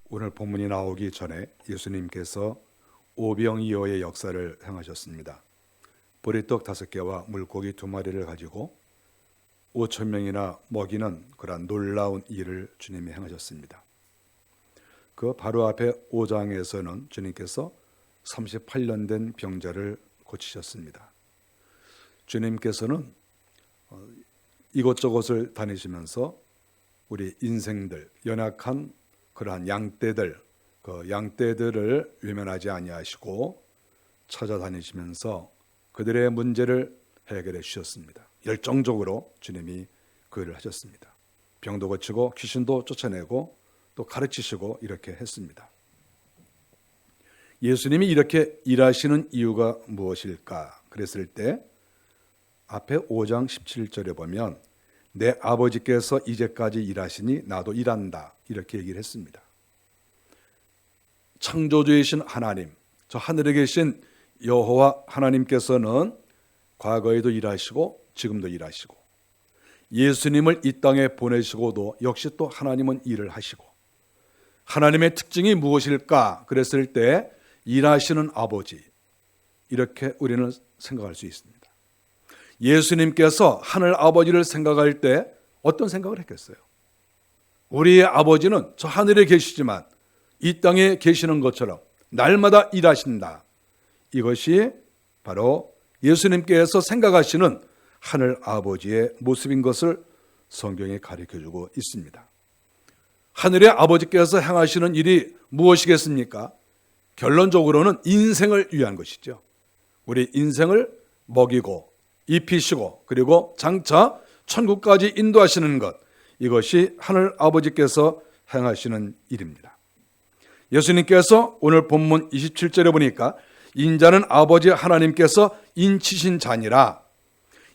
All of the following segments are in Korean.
오늘 본문이 나오기 전에 예수님께서 오병이어의 역사를 행하셨습니다. 보리떡 5개와 물고기 2마리를 가지고 5,000명이나 먹이는 그러한 놀라운 일을 주님이 행하셨습니다. 그 바로 앞에 5장에서는 주님께서 38년 된 병자를 고치셨습니다. 주님께서는 이곳저곳을 다니시면서 우리 인생들, 연약한 그러한 양떼들, 그 양떼들을 외면하지 아니하시고 찾아다니시면서 그들의 문제를 해결해 주셨습니다. 열정적으로 주님이 그 일을 하셨습니다. 병도 고치고 귀신도 쫓아내고 또 가르치시고 이렇게 했습니다. 예수님이 이렇게 일하시는 이유가 무엇일까? 그랬을 때 앞에 5장 17절에 보면 내 아버지께서 이제까지 일하시니 나도 일한다 이렇게 얘기를 했습니다. 창조주이신 하나님, 저 하늘에 계신 여호와 하나님께서는 과거에도 일하시고 지금도 일하시고 예수님을 이 땅에 보내시고도 역시 또 하나님은 일을 하시고 하나님의 특징이 무엇일까? 그랬을 때 일하시는 아버지, 이렇게 우리는 생각할 수 있습니다. 예수님께서 하늘 아버지를 생각할 때 어떤 생각을 했겠어요? 우리의 아버지는 저 하늘에 계시지만 이 땅에 계시는 것처럼 날마다 일하신다. 이것이 바로 예수님께서 생각하시는 하늘 아버지의 모습인 것을 성경이 가르쳐주고 있습니다. 하늘의 아버지께서 행하시는 일이 무엇이겠습니까? 결론적으로는 인생을 위한 것이죠. 우리 인생을 먹이고 입히시고 그리고 장차 천국까지 인도하시는 것, 이것이 하늘 아버지께서 행하시는 일입니다. 예수님께서 오늘 본문 27절에 보니까 인자는 아버지 하나님께서 인치신 자니라.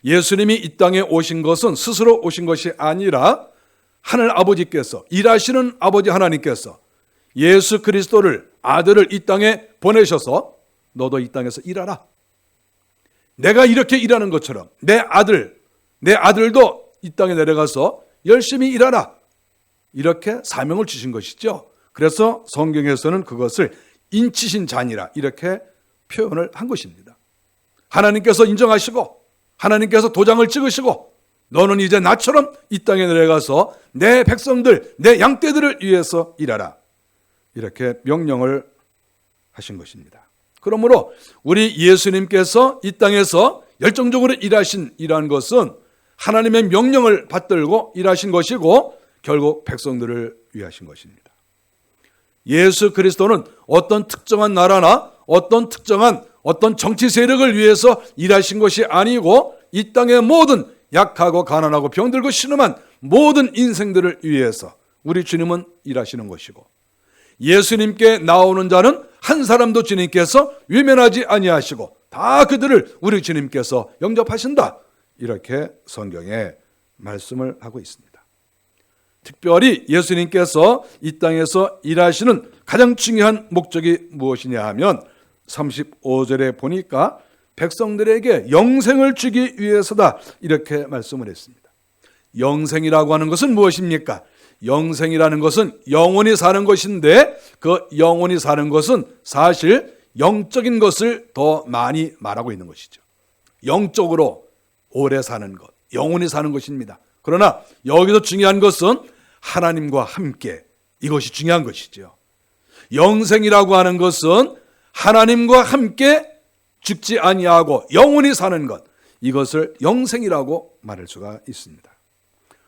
예수님이 이 땅에 오신 것은 스스로 오신 것이 아니라 하늘 아버지께서, 일하시는 아버지 하나님께서 예수 그리스도를, 아들을 이 땅에 보내셔서 너도 이 땅에서 일하라. 내가 이렇게 일하는 것처럼 내 아들도 이 땅에 내려가서 열심히 일하라. 이렇게 사명을 주신 것이죠. 그래서 성경에서는 그것을 인치신 자니라 이렇게 표현을 한 것입니다. 하나님께서 인정하시고 하나님께서 도장을 찍으시고 너는 이제 나처럼 이 땅에 내려가서 내 백성들, 내 양떼들을 위해서 일하라. 이렇게 명령을 하신 것입니다. 그러므로 우리 예수님께서 이 땅에서 열정적으로 일한 것은 하나님의 명령을 받들고 일하신 것이고 결국 백성들을 위하신 것입니다. 예수 그리스도는 어떤 특정한 나라나 어떤 정치 세력을 위해서 일하신 것이 아니고 이 땅의 모든 약하고 가난하고 병들고 신음한 모든 인생들을 위해서 우리 주님은 일하시는 것이고 예수님께 나오는 자는 한 사람도 주님께서 외면하지 아니하시고 다 그들을 우리 주님께서 영접하신다. 이렇게 성경에 말씀을 하고 있습니다. 특별히 예수님께서 이 땅에서 일하시는 가장 중요한 목적이 무엇이냐 하면 35절에 보니까 백성들에게 영생을 주기 위해서다. 이렇게 말씀을 했습니다. 영생이라고 하는 것은 무엇입니까? 영생이라는 것은 영원히 사는 것인데 그 영원히 사는 것은 사실 영적인 것을 더 많이 말하고 있는 것이죠. 영적으로 오래 사는 것, 영원히 사는 것입니다. 그러나 여기서 중요한 것은 하나님과 함께, 이것이 중요한 것이죠. 영생이라고 하는 것은 하나님과 함께 죽지 아니하고 영원히 사는 것, 이것을 영생이라고 말할 수가 있습니다.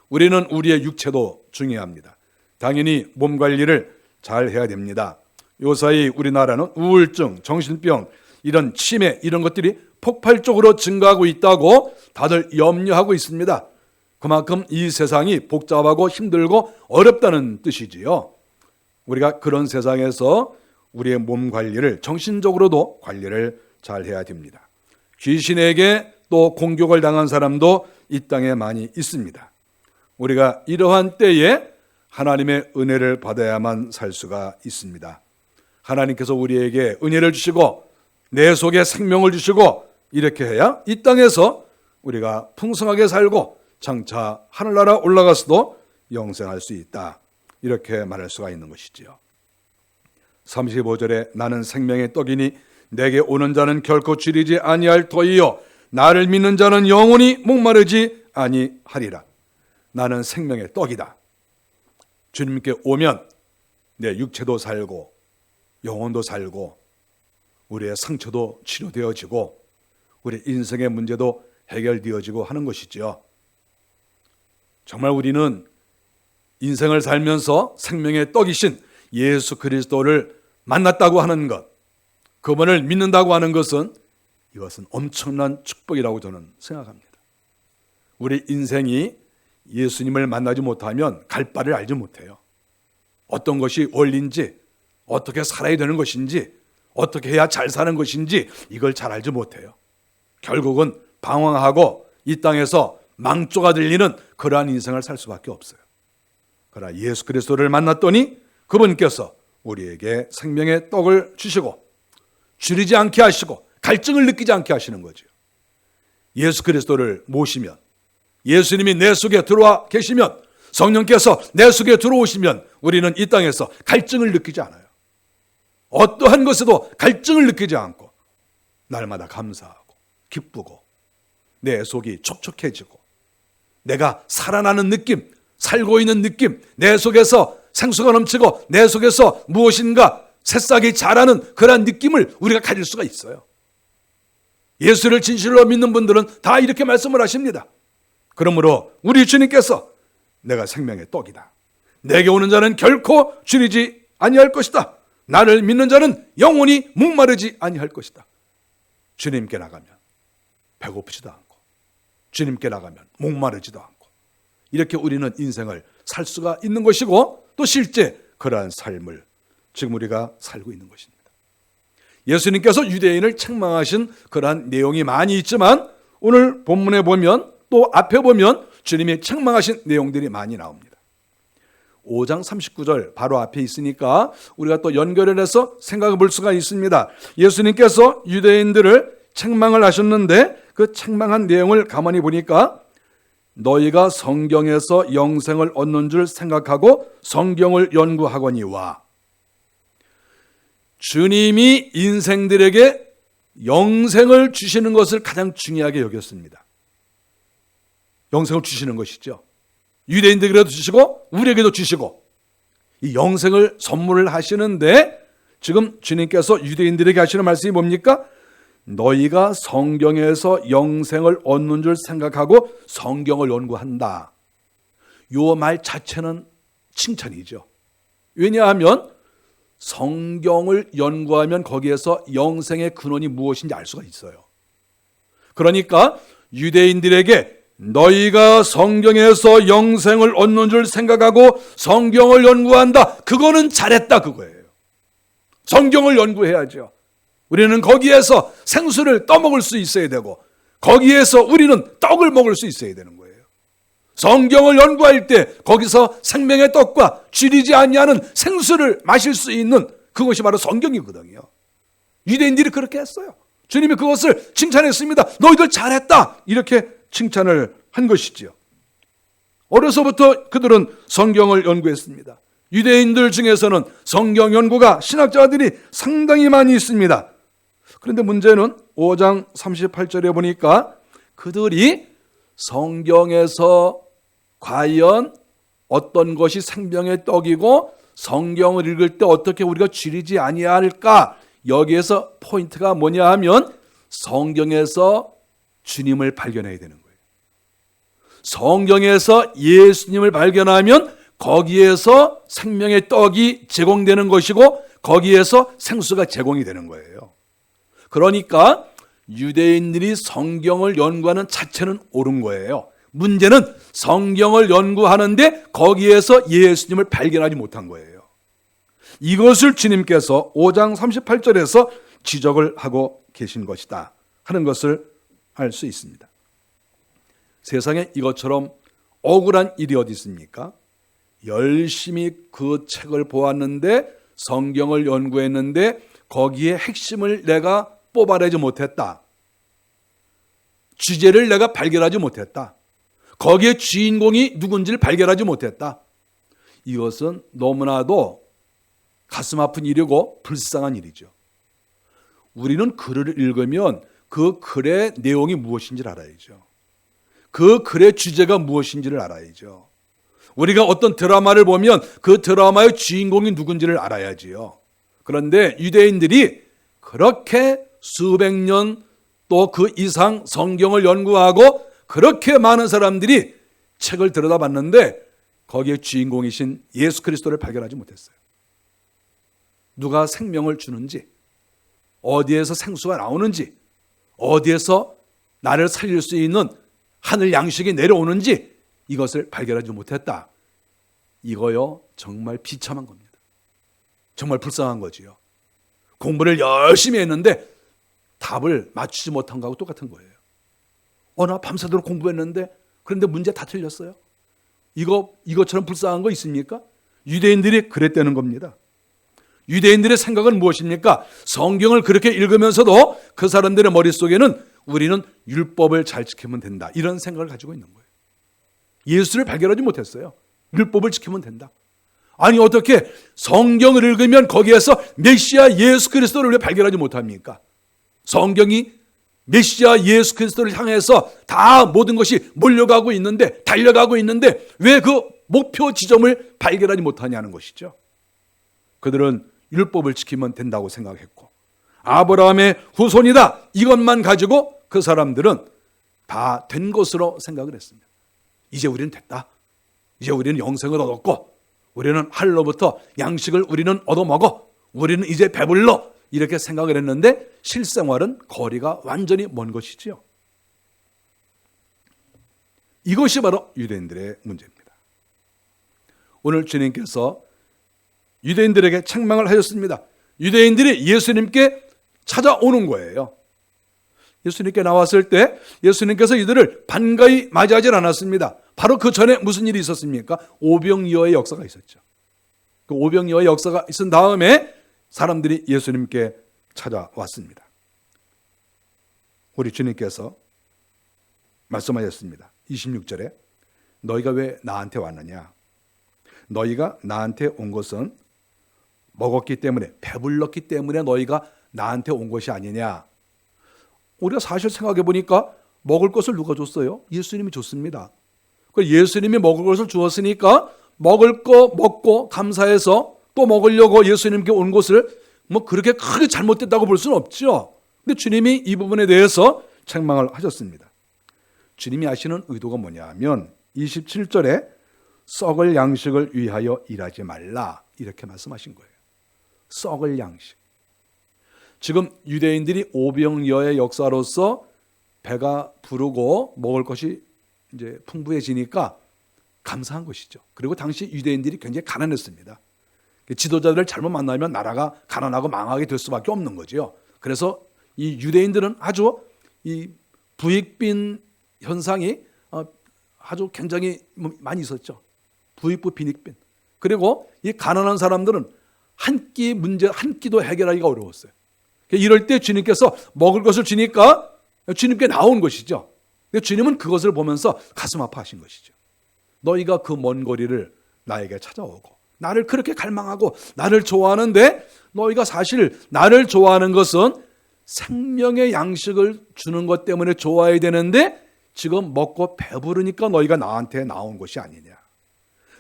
우리는 우리의 육체도 중요합니다. 당연히 몸 관리를 잘 해야 됩니다. 요사이 우리나라는 우울증, 정신병, 이런 치매 이런 것들이 폭발적으로 증가하고 있다고 다들 염려하고 있습니다. 그만큼 이 세상이 복잡하고 힘들고 어렵다는 뜻이지요. 우리가 그런 세상에서 우리의 몸 관리를, 정신적으로도 관리를 잘 해야 됩니다. 귀신에게 또 공격을 당한 사람도 이 땅에 많이 있습니다. 우리가 이러한 때에 하나님의 은혜를 받아야만 살 수가 있습니다. 하나님께서 우리에게 은혜를 주시고 내 속에 생명을 주시고 이렇게 해야 이 땅에서 우리가 풍성하게 살고 장차 하늘나라 올라가서도 영생할 수 있다. 이렇게 말할 수가 있는 것이지요. 35절에 나는 생명의 떡이니 내게 오는 자는 결코 줄이지 아니할 터이요 나를 믿는 자는 영원히 목마르지 아니하리라. 나는 생명의 떡이다. 주님께 오면 내 육체도 살고 영혼도 살고 우리의 상처도 치료되어지고 우리 인생의 문제도 해결되어지고 하는 것이죠. 정말 우리는 인생을 살면서 생명의 떡이신 예수 그리스도를 만났다고 하는 것, 그분을 믿는다고 하는 것은 이것은 엄청난 축복이라고 저는 생각합니다. 우리 인생이 예수님을 만나지 못하면 갈 바를 알지 못해요. 어떤 것이 원리인지, 어떻게 살아야 되는 것인지, 어떻게 해야 잘 사는 것인지 이걸 잘 알지 못해요. 결국은 방황하고 이 땅에서 망조가 들리는 그러한 인생을 살 수밖에 없어요. 그러나 예수 그리스도를 만났더니 그분께서 우리에게 생명의 떡을 주시고 줄이지 않게 하시고 갈증을 느끼지 않게 하시는 거죠. 예수 그리스도를 모시면, 예수님이 내 속에 들어와 계시면, 성령께서 내 속에 들어오시면 우리는 이 땅에서 갈증을 느끼지 않아요. 어떠한 것에도 갈증을 느끼지 않고 날마다 감사하고 기쁘고 내 속이 촉촉해지고 내가 살아나는 느낌, 살고 있는 느낌, 내 속에서 생수가 넘치고 내 속에서 무엇인가 새싹이 자라는 그런 느낌을 우리가 가질 수가 있어요. 예수를 진실로 믿는 분들은 다 이렇게 말씀을 하십니다. 그러므로 우리 주님께서 내가 생명의 떡이다. 내게 오는 자는 결코 줄이지 아니할 것이다. 나를 믿는 자는 영원히 목마르지 아니할 것이다. 주님께 나가면 배고프지도 않고 주님께 나가면 목마르지도 않고 이렇게 우리는 인생을 살 수가 있는 것이고 또 실제 그러한 삶을 지금 우리가 살고 있는 것입니다. 예수님께서 유대인을 책망하신 그러한 내용이 많이 있지만 오늘 본문에 보면 또 앞에 보면 주님이 책망하신 내용들이 많이 나옵니다. 5장 39절 바로 앞에 있으니까 우리가 또 연결을 해서 생각해 볼 수가 있습니다. 예수님께서 유대인들을 책망을 하셨는데 그 책망한 내용을 가만히 보니까 너희가 성경에서 영생을 얻는 줄 생각하고 성경을 연구하거니와, 주님이 인생들에게 영생을 주시는 것을 가장 중요하게 여겼습니다. 영생을 주시는 것이죠. 유대인들에게도 주시고 우리에게도 주시고 이 영생을 선물을 하시는데 지금 주님께서 유대인들에게 하시는 말씀이 뭡니까? 너희가 성경에서 영생을 얻는 줄 생각하고 성경을 연구한다. 이 말 자체는 칭찬이죠. 왜냐하면 성경을 연구하면 거기에서 영생의 근원이 무엇인지 알 수가 있어요. 그러니까 유대인들에게 너희가 성경에서 영생을 얻는 줄 생각하고 성경을 연구한다. 그거는 잘했다 그거예요. 성경을 연구해야죠. 우리는 거기에서 생수를 떠먹을 수 있어야 되고 거기에서 우리는 떡을 먹을 수 있어야 되는 거예요. 성경을 연구할 때 거기서 생명의 떡과 줄이지 아니하는 생수를 마실 수 있는 그것이 바로 성경이거든요. 유대인들이 그렇게 했어요. 주님이 그것을 칭찬했습니다. 너희들 잘했다. 이렇게 칭찬을 한 것이지요. 어려서부터 그들은 성경을 연구했습니다. 유대인들 중에서는 성경 연구가 신학자들이 상당히 많이 있습니다. 그런데 문제는 5장 38절에 보니까 그들이 성경에서 과연 어떤 것이 생명의 떡이고 성경을 읽을 때 어떻게 우리가 줄이지 아니할까? 여기에서 포인트가 뭐냐 하면 성경에서 주님을 발견해야 되는 거예요. 성경에서 예수님을 발견하면 거기에서 생명의 떡이 제공되는 것이고 거기에서 생수가 제공이 되는 거예요. 그러니까 유대인들이 성경을 연구하는 자체는 옳은 거예요. 문제는 성경을 연구하는데 거기에서 예수님을 발견하지 못한 거예요. 이것을 주님께서 5장 38절에서 지적을 하고 계신 것이다 하는 것을 알 수 있습니다. 세상에 이것처럼 억울한 일이 어디 있습니까? 열심히 그 책을 보았는데 성경을 연구했는데 거기에 핵심을 내가 뽑아내지 못했다. 주제를 내가 발견하지 못했다. 거기에 주인공이 누군지를 발견하지 못했다. 이것은 너무나도 가슴 아픈 일이고 불쌍한 일이죠. 우리는 글을 읽으면 그 글의 내용이 무엇인지를 알아야죠. 그 글의 주제가 무엇인지를 알아야죠. 우리가 어떤 드라마를 보면 그 드라마의 주인공이 누군지를 알아야지요. 그런데 유대인들이 그렇게 수백 년 또 그 이상 성경을 연구하고 그렇게 많은 사람들이 책을 들여다봤는데 거기에 주인공이신 예수 그리스도를 발견하지 못했어요. 누가 생명을 주는지, 어디에서 생수가 나오는지, 어디에서 나를 살릴 수 있는 하늘 양식이 내려오는지 이것을 발견하지 못했다. 이거요, 정말 비참한 겁니다. 정말 불쌍한 거지요. 공부를 열심히 했는데 답을 맞추지 못한 거하고 똑같은 거예요. 나 밤새도록 공부했는데 그런데 문제 다 틀렸어요. 이것처럼 불쌍한 거 있습니까? 유대인들이 그랬다는 겁니다. 유대인들의 생각은 무엇입니까? 성경을 그렇게 읽으면서도 그 사람들의 머릿속에는 우리는 율법을 잘 지키면 된다, 이런 생각을 가지고 있는 거예요. 예수를 발견하지 못했어요. 율법을 지키면 된다. 아니 어떻게 성경을 읽으면 거기에서 메시아 예수 그리스도를 왜 발견하지 못합니까? 성경이 메시아 예수 그리스도를 향해서 다 모든 것이 몰려가고 있는데, 달려가고 있는데 왜 그 목표 지점을 발견하지 못하냐는 것이죠. 그들은 율법을 지키면 된다고 생각했고 아브라함의 후손이다, 이것만 가지고 그 사람들은 다 된 것으로 생각을 했습니다. 이제 우리는 됐다. 이제 우리는 영생을 얻었고 우리는 하늘로부터 양식을 우리는 얻어먹어. 우리는 이제 배불러. 이렇게 생각을 했는데 실생활은 거리가 완전히 먼 것이지요. 이것이 바로 유대인들의 문제입니다. 오늘 주님께서 유대인들에게 책망을 하셨습니다. 유대인들이 예수님께 찾아오는 거예요. 예수님께 나왔을 때 예수님께서 이들을 반가이 맞이하지 않았습니다. 바로 그 전에 무슨 일이 있었습니까? 오병이어의 역사가 있었죠. 그 오병이어의 역사가 있은 다음에 사람들이 예수님께 찾아왔습니다. 우리 주님께서 말씀하셨습니다. 26절에 너희가 왜 나한테 왔느냐? 너희가 나한테 온 것은 먹었기 때문에, 배불렀기 때문에 너희가 나한테 온 것이 아니냐? 우리가 사실 생각해 보니까 먹을 것을 누가 줬어요? 예수님이 줬습니다. 예수님이 먹을 것을 주었으니까 먹을 거 먹고 감사해서 또 먹으려고 예수님께 온 것을 뭐 그렇게 크게 잘못됐다고 볼 수는 없죠. 근데 주님이 이 부분에 대해서 책망을 하셨습니다. 주님이 하시는 의도가 뭐냐면 27절에 썩을 양식을 위하여 일하지 말라, 이렇게 말씀하신 거예요. 썩을 양식. 지금 유대인들이 오병이어의 역사로서 배가 부르고 먹을 것이 이제 풍부해지니까 감사한 것이죠. 그리고 당시 유대인들이 굉장히 가난했습니다. 지도자들을 잘못 만나면 나라가 가난하고 망하게 될 수밖에 없는 거죠. 그래서 이 유대인들은 아주 이 부익빈 현상이 아주 굉장히 많이 있었죠. 부익부 빈익빈. 그리고 이 가난한 사람들은 한 끼도 해결하기가 어려웠어요. 이럴 때 주님께서 먹을 것을 주니까 주님께 나온 것이죠. 주님은 그것을 보면서 가슴 아파하신 것이죠. 너희가 그 먼 거리를 나에게 찾아오고 나를 그렇게 갈망하고 나를 좋아하는데, 너희가 사실 나를 좋아하는 것은 생명의 양식을 주는 것 때문에 좋아해야 되는데 지금 먹고 배부르니까 너희가 나한테 나온 것이 아니냐.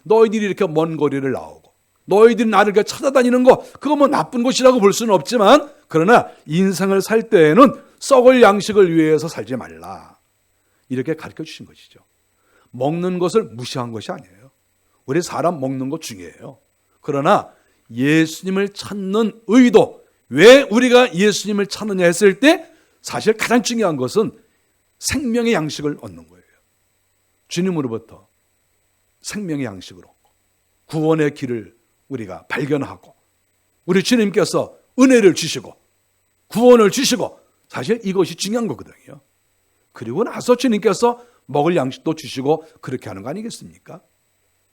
너희들이 이렇게 먼 거리를 나오고 너희들이 나를 이렇게 찾아다니는 거, 그거 뭐 나쁜 것이라고 볼 수는 없지만, 그러나 인생을 살 때에는 썩을 양식을 위해서 살지 말라, 이렇게 가르쳐 주신 것이죠. 먹는 것을 무시한 것이 아니에요. 우리 사람 먹는 거 중요해요. 그러나 예수님을 찾는 의도, 왜 우리가 예수님을 찾느냐 했을 때 사실 가장 중요한 것은 생명의 양식을 얻는 거예요. 주님으로부터 생명의 양식을 얻고 구원의 길을 우리가 발견하고 우리 주님께서 은혜를 주시고 구원을 주시고, 사실 이것이 중요한 거거든요. 그리고 나서 주님께서 먹을 양식도 주시고 그렇게 하는 거 아니겠습니까?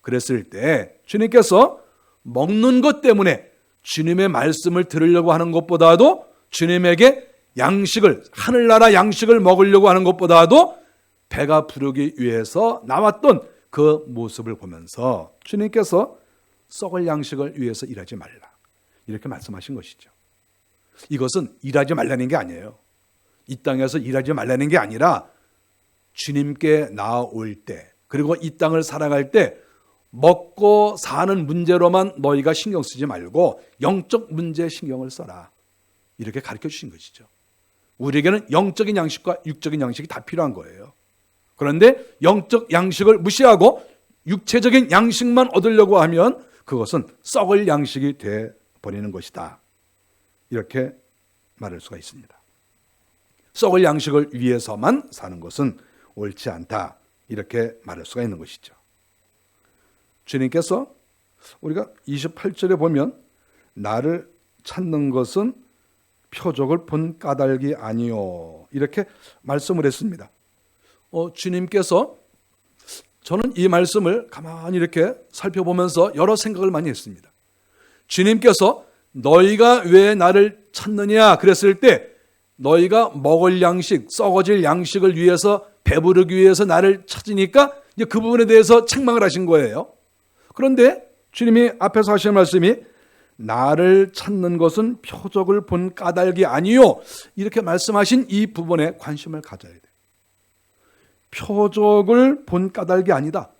그랬을 때 주님께서 먹는 것 때문에 주님의 말씀을 들으려고 하는 것보다도, 주님에게 양식을, 하늘나라 양식을 먹으려고 하는 것보다도 배가 부르기 위해서 나왔던 그 모습을 보면서 주님께서 썩을 양식을 위해서 일하지 말라. 이렇게 말씀하신 것이죠. 이것은 일하지 말라는 게 아니에요. 이 땅에서 일하지 말라는 게 아니라 주님께 나아올 때, 그리고 이 땅을 살아갈 때 먹고 사는 문제로만 너희가 신경 쓰지 말고 영적 문제에 신경을 써라. 이렇게 가르쳐 주신 것이죠. 우리에게는 영적인 양식과 육적인 양식이 다 필요한 거예요. 그런데 영적 양식을 무시하고 육체적인 양식만 얻으려고 하면 그것은 썩을 양식이 되어버리는 것이다. 이렇게 말할 수가 있습니다. 썩을 양식을 위해서만 사는 것은 옳지 않다. 이렇게 말할 수가 있는 것이죠. 주님께서 우리가 28절에 보면 나를 찾는 것은 표적을 본 까닭이 아니요. 이렇게 말씀을 했습니다. 주님께서 저는 이 말씀을 가만히 이렇게 살펴보면서 여러 생각을 많이 했습니다. 주님께서 너희가 왜 나를 찾느냐 그랬을 때 너희가 먹을 양식, 썩어질 양식을 위해서 배부르기 위해서 나를 찾으니까 이제 그 부분에 대해서 책망을 하신 거예요. 그런데 주님이 앞에서 하시는 말씀이 나를 찾는 것은 표적을 본 까닭이 아니요. 이렇게 말씀하신 이 부분에 관심을 가져야 돼요. 표적을 본 까닭이 아니다.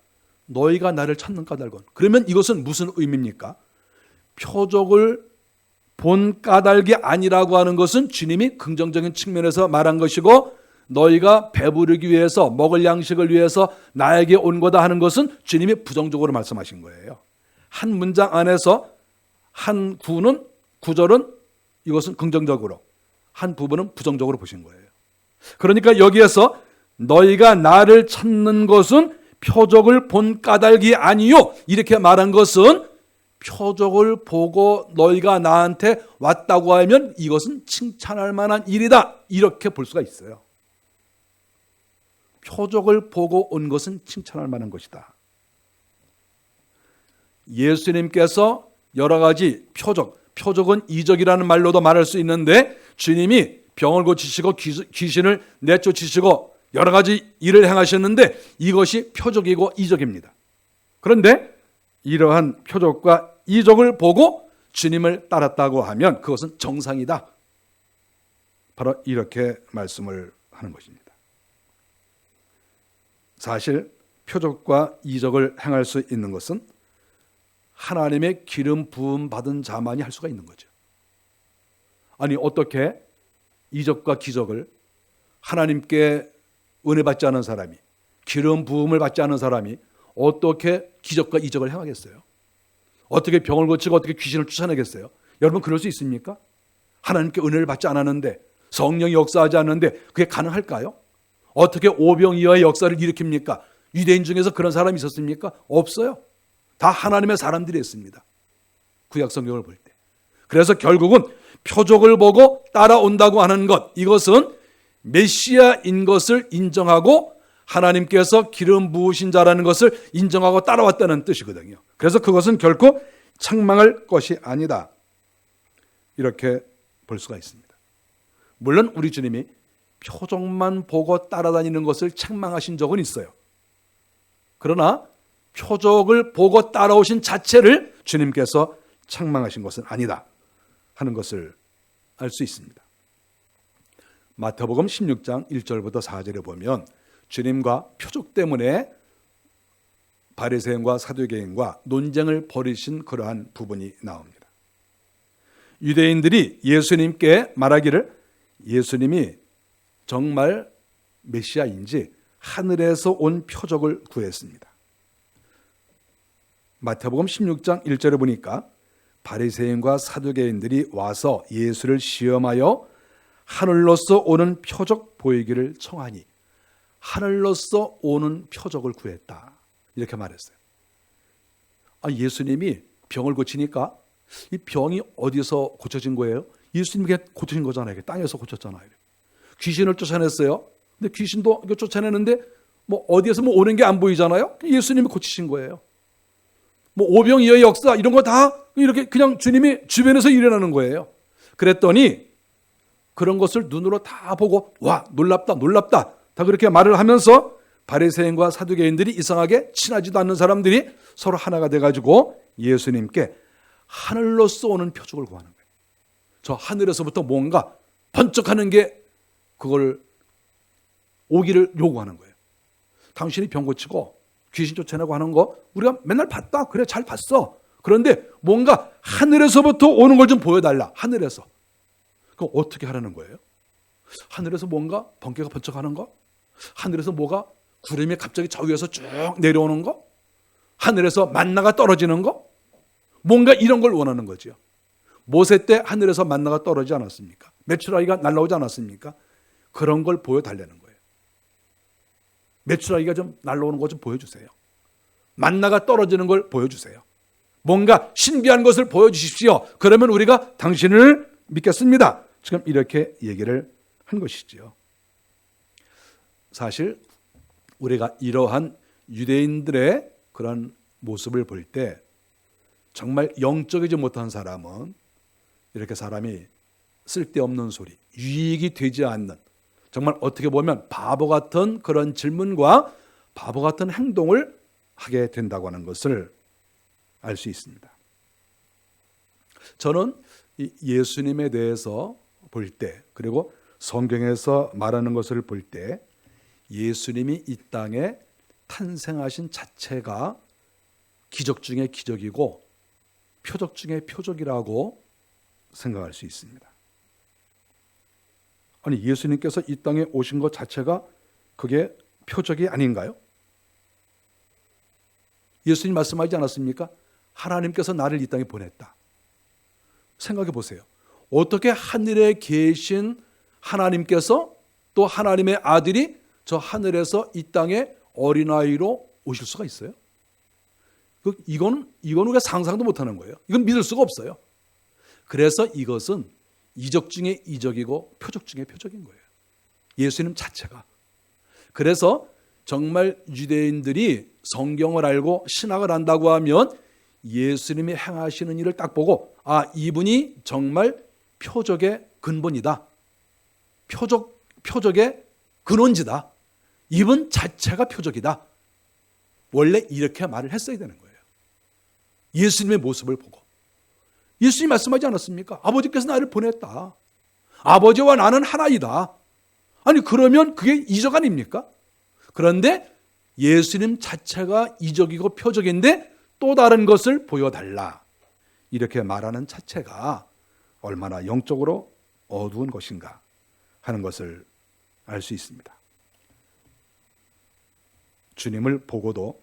너희가 나를 찾는 까닭은. 그러면 이것은 무슨 의미입니까? 표적을 본 까닭이 아니라고 하는 것은 주님이 긍정적인 측면에서 말한 것이고 너희가 배부르기 위해서 먹을 양식을 위해서 나에게 온 거다 하는 것은 주님이 부정적으로 말씀하신 거예요. 한 문장 안에서 한 구절은 이것은 긍정적으로, 한 부분은 부정적으로 보신 거예요. 그러니까 여기에서 너희가 나를 찾는 것은 표적을 본 까닭이 아니요. 이렇게 말한 것은 표적을 보고 너희가 나한테 왔다고 하면 이것은 칭찬할 만한 일이다. 이렇게 볼 수가 있어요. 표적을 보고 온 것은 칭찬할 만한 것이다. 예수님께서 여러 가지 표적은 이적이라는 말로도 말할 수 있는데 주님이 병을 고치시고 귀신을 내쫓으시고 여러 가지 일을 행하셨는데 이것이 표적이고 이적입니다. 그런데 이러한 표적과 이적을 보고 주님을 따랐다고 하면 그것은 정상이다. 바로 이렇게 말씀을 하는 것입니다. 사실 표적과 이적을 행할 수 있는 것은 하나님의 기름 부음 받은 자만이 할 수가 있는 거죠. 아니 어떻게 이적과 기적을 하나님께 은혜 받지 않은 사람이, 기름 부음을 받지 않은 사람이 어떻게 기적과 이적을 행하겠어요? 어떻게 병을 고치고 어떻게 귀신을 쫓아내겠어요? 여러분 그럴 수 있습니까? 하나님께 은혜를 받지 않았는데, 성령이 역사하지 않는데 그게 가능할까요? 어떻게 오병이어의 역사를 일으킵니까? 유대인 중에서 그런 사람이 있었습니까? 없어요. 다 하나님의 사람들이 했습니다. 구약 성경을 볼 때. 그래서 결국은 표적을 보고 따라온다고 하는 것, 이것은 메시아인 것을 인정하고 하나님께서 기름 부으신 자라는 것을 인정하고 따라왔다는 뜻이거든요. 그래서 그것은 결코 책망할 것이 아니다. 이렇게 볼 수가 있습니다. 물론 우리 주님이 표적만 보고 따라다니는 것을 책망하신 적은 있어요. 그러나 표적을 보고 따라오신 자체를 주님께서 책망하신 것은 아니다 하는 것을 알 수 있습니다. 마태복음 16장 1절부터 4절에 보면 주님과 표적 때문에 바리새인과 사두개인과 논쟁을 벌이신 그러한 부분이 나옵니다. 유대인들이 예수님께 말하기를 예수님이 정말 메시아인지 하늘에서 온 표적을 구했습니다. 마태복음 16장 1절에 보니까 바리새인과 사두개인들이 와서 예수를 시험하여 하늘로서 오는 표적 보이기를 청하니, 하늘로서 오는 표적을 구했다. 이렇게 말했어요. 예수님이 병을 고치니까 이 병이 어디서 고쳐진 거예요? 예수님이 고쳐진 거잖아요. 땅에서 고쳤잖아요. 귀신을 쫓아냈어요. 근데 귀신도 쫓아내는데 어디에서 오는 게 안 보이잖아요. 예수님이 고치신 거예요. 오병이어의 역사 이런 거 다 이렇게 그냥 주님이 주변에서 일어나는 거예요. 그랬더니 그런 것을 눈으로 다 보고 와 놀랍다 다 그렇게 말을 하면서 바리새인과 사두개인들이 이상하게 친하지도 않는 사람들이 서로 하나가 돼가지고 예수님께 하늘로서 오는 표적을 구하는 거예요. 저 하늘에서부터 뭔가 번쩍하는 게 그걸 오기를 요구하는 거예요. 당신이 병 고치고 귀신 쫓아내고 하는 거 우리가 맨날 봤다. 그래, 잘 봤어. 그런데 뭔가 하늘에서부터 오는 걸 좀 보여달라. 하늘에서. 그럼 어떻게 하라는 거예요? 하늘에서 뭔가 번개가 번쩍하는 거? 하늘에서 뭐가 구름이 갑자기 저 위에서 쭉 내려오는 거? 하늘에서 만나가 떨어지는 거? 뭔가 이런 걸 원하는 거죠. 모세 때 하늘에서 만나가 떨어지지 않았습니까? 메추라기가 날아오지 않았습니까? 그런 걸 보여달라는 거예요. 메추라기가 좀 날아오는 거 좀 보여주세요. 만나가 떨어지는 걸 보여주세요. 뭔가 신비한 것을 보여주십시오. 그러면 우리가 당신을 믿겠습니다. 지금 이렇게 얘기를 한 것이지요. 사실 우리가 이러한 유대인들의 그런 모습을 볼 때 정말 영적이지 못한 사람은 이렇게 사람이 쓸데없는 소리, 유익이 되지 않는, 정말 어떻게 보면 바보 같은 그런 질문과 바보 같은 행동을 하게 된다고 하는 것을 알 수 있습니다. 저는 이 예수님에 대해서 볼 때, 그리고 성경에서 말하는 것을 볼 때 예수님이 이 땅에 탄생하신 자체가 기적 중에 기적이고 표적 중에 표적이라고 생각할 수 있습니다. 아니, 예수님께서 이 땅에 오신 것 자체가 그게 표적이 아닌가요? 예수님 말씀하지 않았습니까? 하나님께서 나를 이 땅에 보냈다. 생각해 보세요. 어떻게 하늘에 계신 하나님께서 또 하나님의 아들이 저 하늘에서 이 땅에 어린아이로 오실 수가 있어요? 이건 우리가 상상도 못하는 거예요. 이건 믿을 수가 없어요. 그래서 이것은 이적 중에 이적이고 표적 중에 표적인 거예요. 예수님 자체가. 그래서 정말 유대인들이 성경을 알고 신학을 안다고 하면 예수님이 행하시는 일을 딱 보고, 아, 이분이 정말 표적의 근본이다. 표적의 근원지다. 이분 자체가 표적이다. 원래 이렇게 말을 했어야 되는 거예요. 예수님의 모습을 보고. 예수님이 말씀하지 않았습니까? 아버지께서 나를 보냈다. 아버지와 나는 하나이다. 아니, 그러면 그게 이적 아닙니까? 그런데 예수님 자체가 이적이고 표적인데 또 다른 것을 보여달라. 이렇게 말하는 자체가 얼마나 영적으로 어두운 것인가 하는 것을 알 수 있습니다. 주님을 보고도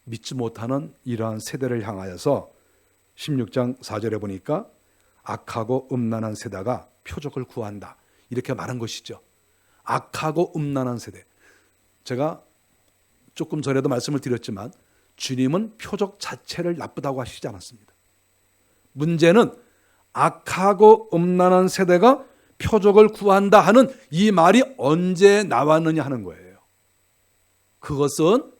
믿지 못하는 이러한 세대를 향하여서 16장 4절에 보니까 악하고 음란한 세대가 표적을 구한다. 이렇게 말한 것이죠. 악하고 음란한 세대. 제가 조금 전에도 말씀을 드렸지만 주님은 표적 자체를 나쁘다고 하시지 않았습니다. 문제는 악하고 음란한 세대가 표적을 구한다 하는 이 말이 언제 나왔느냐 하는 거예요. 그것은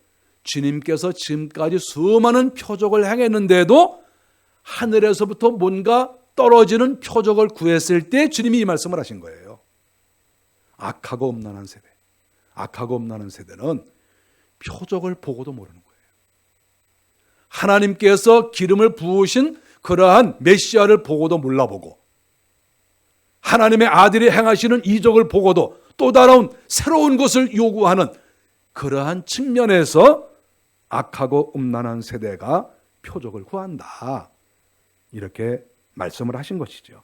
주님께서 지금까지 수많은 표적을 행했는데도 하늘에서부터 뭔가 떨어지는 표적을 구했을 때 주님이 이 말씀을 하신 거예요. 악하고 음란한 세대. 악하고 음란한 세대는 표적을 보고도 모르는 거예요. 하나님께서 기름을 부으신 그러한 메시아를 보고도 몰라보고, 하나님의 아들이 행하시는 이적을 보고도 또 다른 새로운 것을 요구하는 그러한 측면에서 악하고 음란한 세대가 표적을 구한다. 이렇게 말씀을 하신 것이죠.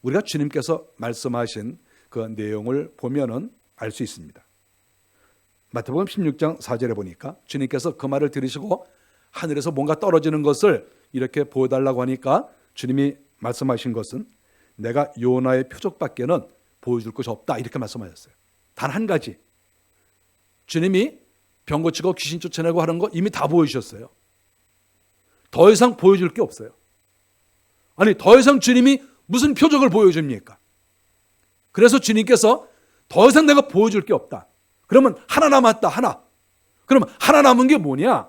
우리가 주님께서 말씀하신 그 내용을 보면은 알 수 있습니다. 마태복음 16장 4절에 보니까 주님께서 그 말을 들으시고 하늘에서 뭔가 떨어지는 것을 이렇게 보여달라고 하니까 주님이 말씀하신 것은 내가 요나의 표적밖에는 보여줄 것이 없다. 이렇게 말씀하셨어요. 단 한 가지. 주님이 병 고치고 귀신 쫓아내고 하는 거 이미 다 보여주셨어요. 더 이상 보여줄 게 없어요. 아니, 더 이상 주님이 무슨 표적을 보여줍니까? 그래서 주님께서 더 이상 내가 보여줄 게 없다. 그러면 하나 남았다. 하나. 그러면 하나 남은 게 뭐냐?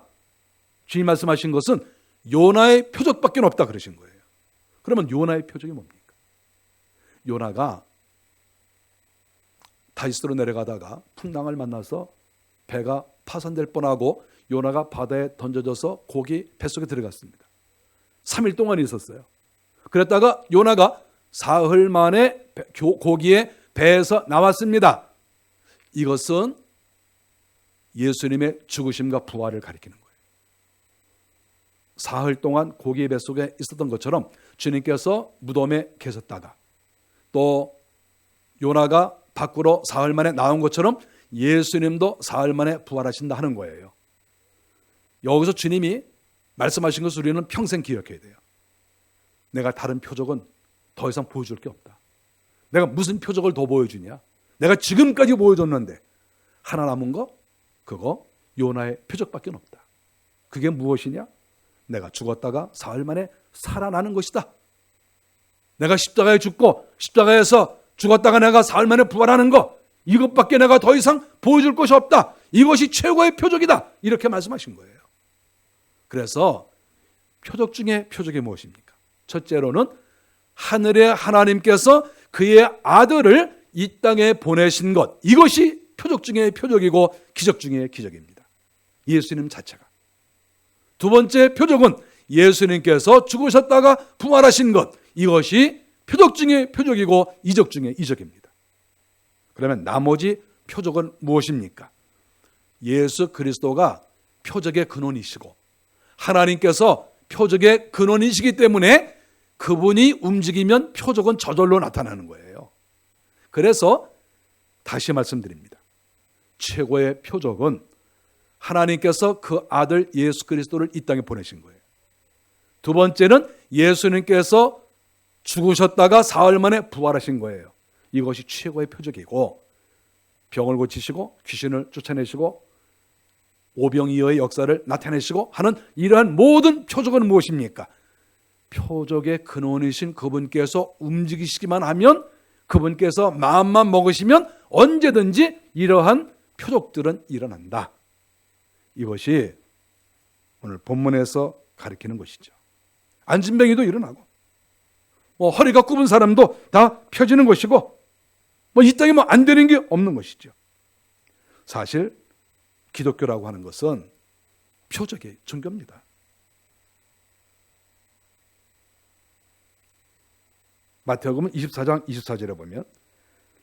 주님 말씀하신 것은 요나의 표적밖에 없다 그러신 거예요. 그러면 요나의 표적이 뭡니까? 요나가 다시스로 내려가다가 풍랑을 만나서 배가 파산될 뻔하고 요나가 바다에 던져져서 고기 뱃속에 들어갔습니다. 3일 동안 있었어요. 그랬다가 요나가 사흘 만에 고기의 배에서 나왔습니다. 이것은 예수님의 죽으심과 부활을 가리키는 거예요. 사흘 동안 고기의 뱃속에 있었던 것처럼 주님께서 무덤에 계셨다가 또 요나가 밖으로 사흘 만에 나온 것처럼 예수님도 사흘 만에 부활하신다 하는 거예요. 여기서 주님이 말씀하신 것을 우리는 평생 기억해야 돼요. 내가 다른 표적은 더 이상 보여줄 게 없다. 내가 무슨 표적을 더 보여주냐? 내가 지금까지 보여줬는데 하나 남은 거? 그거 요나의 표적밖에 없다. 그게 무엇이냐? 내가 죽었다가 사흘 만에 살아나는 것이다. 내가 십자가에 죽고 십자가에서 죽었다가 내가 사흘 만에 부활하는 거, 이것밖에 내가 더 이상 보여줄 것이 없다. 이것이 최고의 표적이다. 이렇게 말씀하신 거예요. 그래서 표적 중에 표적이 무엇입니까? 첫째로는 하늘의 하나님께서 그의 아들을 이 땅에 보내신 것, 이것이 표적 중에 표적이고 기적 중에 기적입니다. 예수님 자체가. 두 번째 표적은 예수님께서 죽으셨다가 부활하신 것, 이것이 표적 중에 표적이고 이적 중에 이적입니다. 그러면 나머지 표적은 무엇입니까? 예수 그리스도가 표적의 근원이시고 하나님께서 표적의 근원이시기 때문에 그분이 움직이면 표적은 저절로 나타나는 거예요. 그래서 다시 말씀드립니다. 최고의 표적은 하나님께서 그 아들 예수 그리스도를 이 땅에 보내신 거예요. 두 번째는 예수님께서 죽으셨다가 사흘 만에 부활하신 거예요. 이것이 최고의 표적이고 병을 고치시고 귀신을 쫓아내시고 오병이어의 역사를 나타내시고 하는 이러한 모든 표적은 무엇입니까? 표적의 근원이신 그분께서 움직이시기만 하면, 그분께서 마음만 먹으시면 언제든지 이러한 표적들은 일어난다. 이것이 오늘 본문에서 가리키는 것이죠. 안진뱅이도 일어나고 허리가 굽은 사람도 다 펴지는 것이고 이 땅에 안 되는 게 없는 것이죠. 사실 기독교라고 하는 것은 표적의 종교입니다. 마태복음 24장 24절에 보면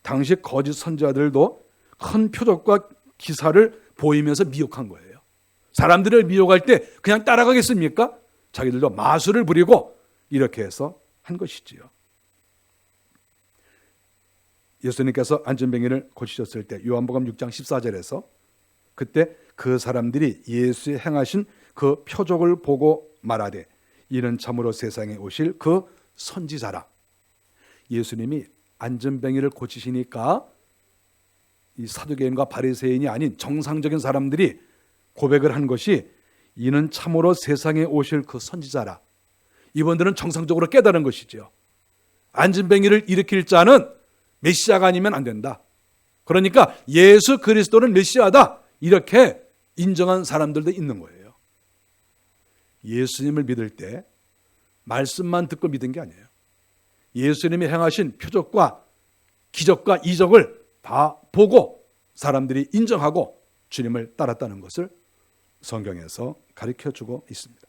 당시 거짓 선지자들도 큰 표적과 기사를 보이면서 미혹한 거예요. 사람들을 미혹할 때 그냥 따라가겠습니까? 자기들도 마술을 부리고 이렇게 해서 한 것이지요. 예수님께서 안진뱅이를 고치셨을 때 요한복음 6장 14절에서 그때 그 사람들이 예수의 행하신 그 표적을 보고 말하되 이는 참으로 세상에 오실 그 선지자라. 예수님이 안진뱅이를 고치시니까 이 사두개인과 바리새인이 아닌 정상적인 사람들이 고백을 한 것이 이는 참으로 세상에 오실 그 선지자라. 이분들은 정상적으로 깨달은 것이죠. 안진뱅이를 일으킬 자는 메시아가 아니면 안 된다. 그러니까 예수 그리스도는 메시아다. 이렇게 인정한 사람들도 있는 거예요. 예수님을 믿을 때 말씀만 듣고 믿은 게 아니에요. 예수님이 행하신 표적과 기적과 이적을 다 보고 사람들이 인정하고 주님을 따랐다는 것을 성경에서 가르쳐주고 있습니다.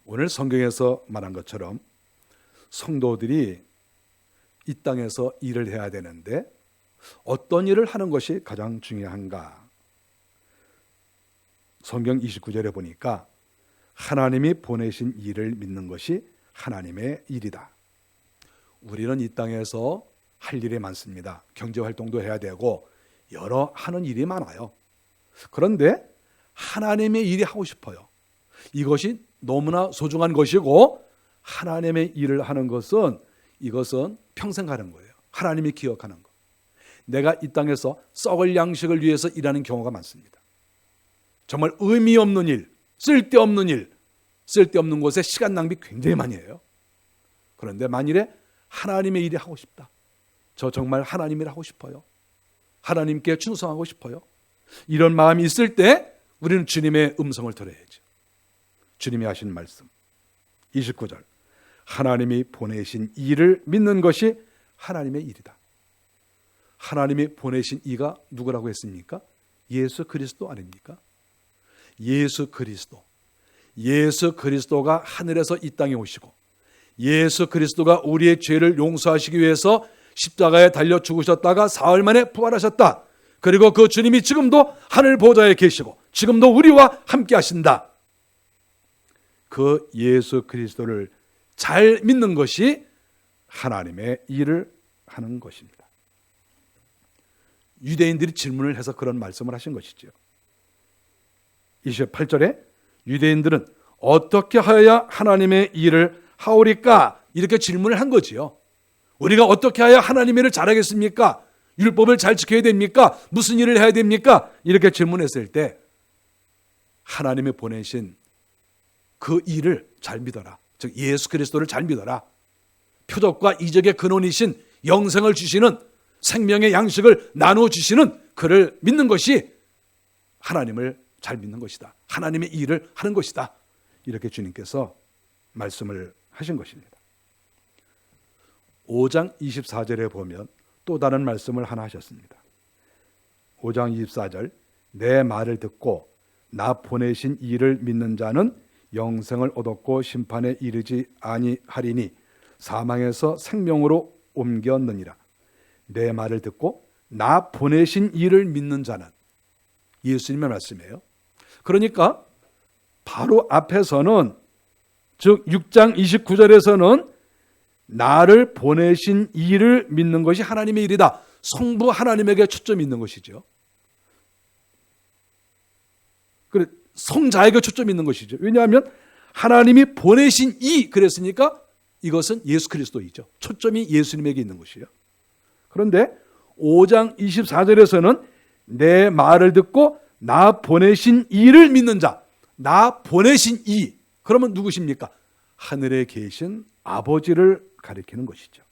오늘 성경에서 말한 것처럼 성도들이 이 땅에서 일을 해야 되는데 어떤 일을 하는 것이 가장 중요한가? 성경 29절에 보니까 하나님이 보내신 일을 믿는 것이 하나님의 일이다. 우리는 이 땅에서 할 일이 많습니다. 경제활동도 해야 되고 여러 하는 일이 많아요. 그런데 하나님의 일이 하고 싶어요. 이것이 너무나 소중한 것이고 하나님의 일을 하는 것은 이것은 평생 가는 거예요. 하나님이 기억하는 것. 내가 이 땅에서 썩을 양식을 위해서 일하는 경우가 많습니다. 정말 의미 없는 일, 쓸데없는 일, 쓸데없는 곳에 시간 낭비 굉장히 많이 해요. 그런데 만일에 하나님의 일이 하고 싶다. 저 정말 하나님 일 하고 싶어요. 하나님께 충성하고 싶어요. 이런 마음이 있을 때 우리는 주님의 음성을 들어야죠. 주님이 하신 말씀 29절 하나님이 보내신 이를 믿는 것이 하나님의 일이다. 하나님이 보내신 이가 누구라고 했습니까? 예수 그리스도 아닙니까? 예수 그리스도. 예수 그리스도가 하늘에서 이 땅에 오시고 예수 그리스도가 우리의 죄를 용서하시기 위해서 십자가에 달려 죽으셨다가 사흘 만에 부활하셨다. 그리고 그 주님이 지금도 하늘 보좌에 계시고 지금도 우리와 함께 하신다. 그 예수 그리스도를 잘 믿는 것이 하나님의 일을 하는 것입니다. 유대인들이 질문을 해서 그런 말씀을 하신 것이죠. 28절에 유대인들은 어떻게 하여야 하나님의 일을 하오리까? 이렇게 질문을 한 거지요. 우리가 어떻게 하여야 하나님의 일을 잘하겠습니까? 율법을 잘 지켜야 됩니까? 무슨 일을 해야 됩니까? 이렇게 질문했을 때 하나님이 보내신 그 일을 잘 믿어라. 즉 예수 그리스도를 잘 믿어라. 표적과 이적의 근원이신 영생을 주시는 생명의 양식을 나누어 주시는 그를 믿는 것이 하나님을 잘 믿는 것이다. 하나님의 일을 하는 것이다. 이렇게 주님께서 말씀을 하신 것입니다. 5장 24절에 보면 또 다른 말씀을 하나 하셨습니다. 5장 24절 내 말을 듣고 나 보내신 이를 믿는 자는 영생을 얻었고 심판에 이르지 아니하리니 사망에서 생명으로 옮겼느니라. 내 말을 듣고 나 보내신 이를 믿는 자는 예수님의 말씀이에요. 그러니까 바로 앞에서는 즉 6장 29절에서는 나를 보내신 이를 믿는 것이 하나님의 일이다. 성부 하나님에게 초점이 있는 것이죠. 그래 성자에게 초점이 있는 것이죠. 왜냐하면 하나님이 보내신 이 그랬으니까 이것은 예수 그리스도이죠. 초점이 예수님에게 있는 것이에요. 그런데 5장 24절에서는 내 말을 듣고 나 보내신 이를 믿는 자, 나 보내신 이, 그러면 누구십니까? 하늘에 계신 아버지를 가리키는 것이죠.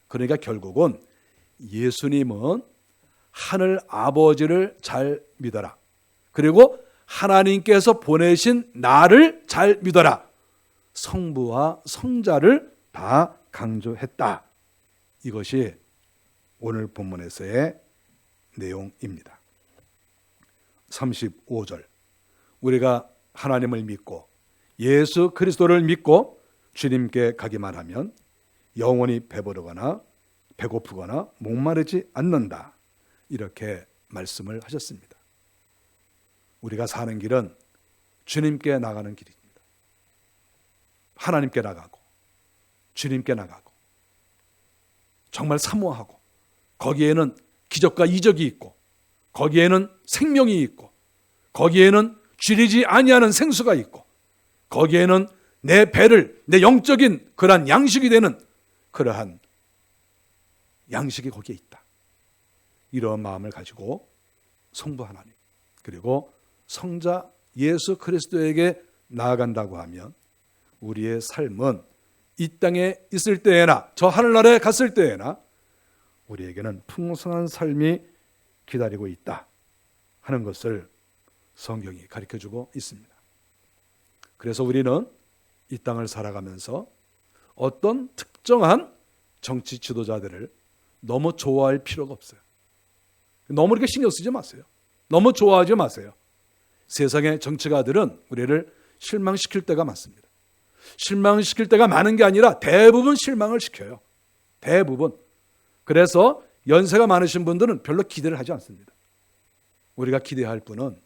그러니까 결국은 예수님은 하늘 아버지를 잘 믿어라. 그리고 하나님께서 보내신 나를 잘 믿어라. 성부와 성자를 다 강조했다. 이것이 오늘 본문에서의 내용입니다. 35절 우리가 하나님을 믿고 예수 그리스도를 믿고 주님께 가기만 하면 영원히 배부르거나 배고프거나 목마르지 않는다. 이렇게 말씀을 하셨습니다. 우리가 사는 길은 주님께 나가는 길입니다. 하나님께 나가고 주님께 나가고 정말 사모하고 거기에는 기적과 이적이 있고 거기에는 생명이 있고 거기에는 줄이지 아니하는 생수가 있고 거기에는 내 배를 내 영적인 그러한 양식이 되는 그러한 양식이 거기에 있다. 이런 마음을 가지고 성부 하나님 그리고 성자 예수 그리스도에게 나아간다고 하면 우리의 삶은 이 땅에 있을 때에나 저 하늘나라에 갔을 때에나 우리에게는 풍성한 삶이 기다리고 있다 하는 것을 성경이 가르쳐주고 있습니다. 그래서 우리는 이 땅을 살아가면서 어떤 특정한 정치 지도자들을 너무 좋아할 필요가 없어요. 너무 이렇게 신경 쓰지 마세요. 너무 좋아하지 마세요. 세상의 정치가들은 우리를 실망시킬 때가 많습니다. 실망시킬 때가 많은 게 아니라 대부분 실망을 시켜요. 대부분. 그래서 연세가 많으신 분들은 별로 기대를 하지 않습니다. 우리가 기대할 분은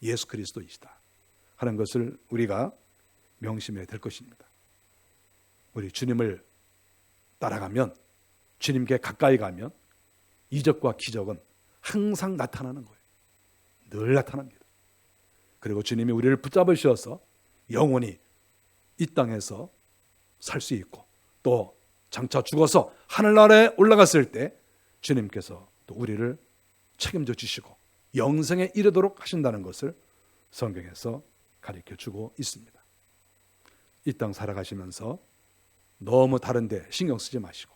예수 그리스도이시다 하는 것을 우리가 명심해야 될 것입니다. 우리 주님을 따라가면 주님께 가까이 가면 이적과 기적은 항상 나타나는 거예요. 늘 나타납니다. 그리고 주님이 우리를 붙잡으셔서 영원히 이 땅에서 살 수 있고 또 장차 죽어서 하늘나라에 올라갔을 때 주님께서 또 우리를 책임져 주시고 영생에 이르도록 하신다는 것을 성경에서 가르쳐 주고 있습니다. 이 땅 살아가시면서 너무 다른 데 신경 쓰지 마시고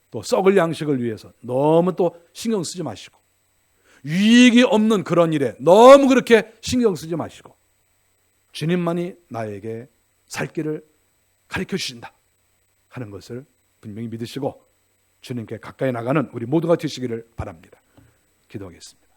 또 썩을 양식을 위해서 너무 또 신경 쓰지 마시고 유익이 없는 그런 일에 너무 그렇게 신경 쓰지 마시고 주님만이 나에게 살 길을 가르쳐 주신다 하는 것을 분명히 믿으시고 주님께 가까이 나가는 우리 모두가 되시기를 바랍니다. 기도하겠습니다.